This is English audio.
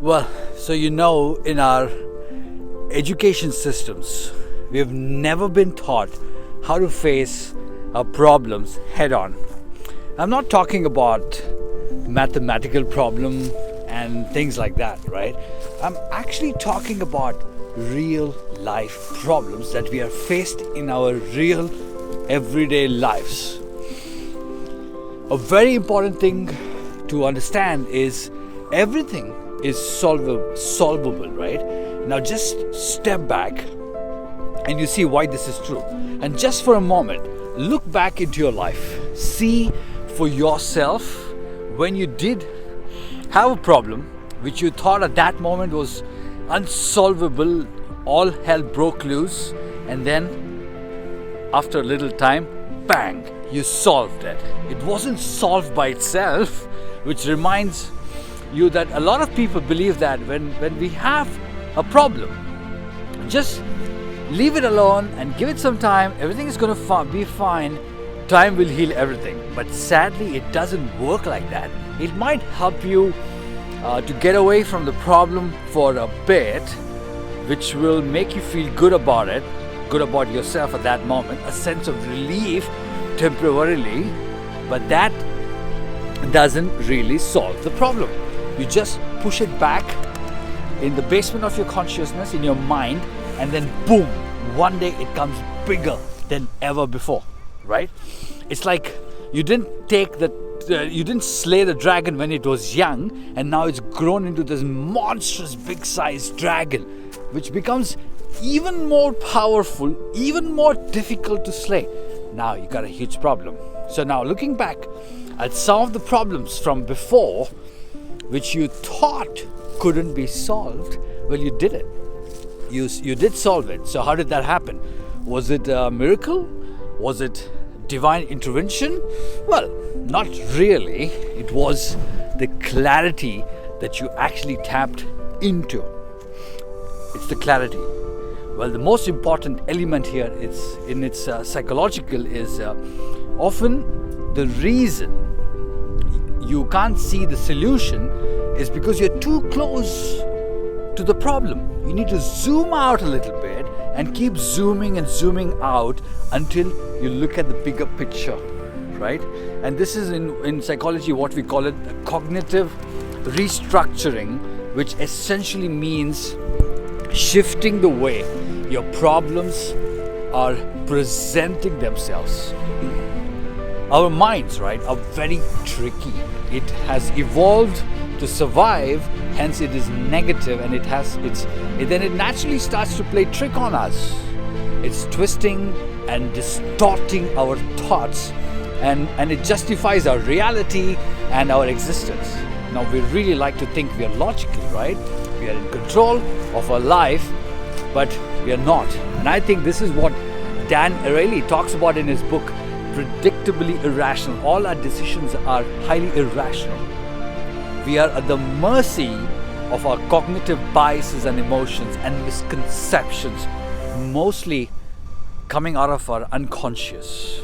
Well, so in our education systems, we have never been taught how to face our problems head on. I'm not talking about mathematical problem and things like that, right? I'm actually talking about real life problems that we are faced in our real everyday lives. A very important thing to understand is everything is solvable, right? Now just step back and you see why this is true. And just for a moment, look back into your life. See for yourself when you did have a problem which you thought at that moment was unsolvable, all hell broke loose, and then after a little time, bang, you solved it. It wasn't solved by itself, which reminds you that a lot of people believe that when we have a problem, just leave it alone and give it some time, everything is going to be fine, time will heal everything. But sadly, it doesn't work like that. It might help you to get away from the problem for a bit, which will make you feel good about it, good about yourself at that moment, a sense of relief temporarily, but that doesn't really solve the problem. You just push it back in the basement of your consciousness, in your mind, and then boom, one day it comes bigger than ever before, right? It's like you didn't slay the dragon when it was young, and now it's grown into this monstrous big sized dragon, which becomes even more powerful, even more difficult to slay. Now you got a huge problem. So now looking back at some of the problems from before, which you thought couldn't be solved, well, you did it. You did solve it. So how did that happen? Was it a miracle? Was it divine intervention? Well, not really. It was the clarity that you actually tapped into. It's the clarity. Well, the most important element here is psychological is often the reason you can't see the solution is because you're too close to the problem. You need to zoom out a little bit and keep zooming and zooming out until you look at the bigger picture, right? And this is in psychology what we call it cognitive restructuring, which essentially means shifting the way your problems are presenting themselves. Our minds, right, are very tricky. It has evolved to survive, hence it is negative, and then it naturally starts to play trick on us. It's twisting and distorting our thoughts, and it justifies our reality and our existence. Now we really like to think we are logical, right? We are in control of our life, but we are not. And I think this is what Dan Ariely talks about in his book, Predictably Irrational. All our decisions are highly irrational. We are at the mercy of our cognitive biases and emotions and misconceptions, mostly coming out of our unconscious.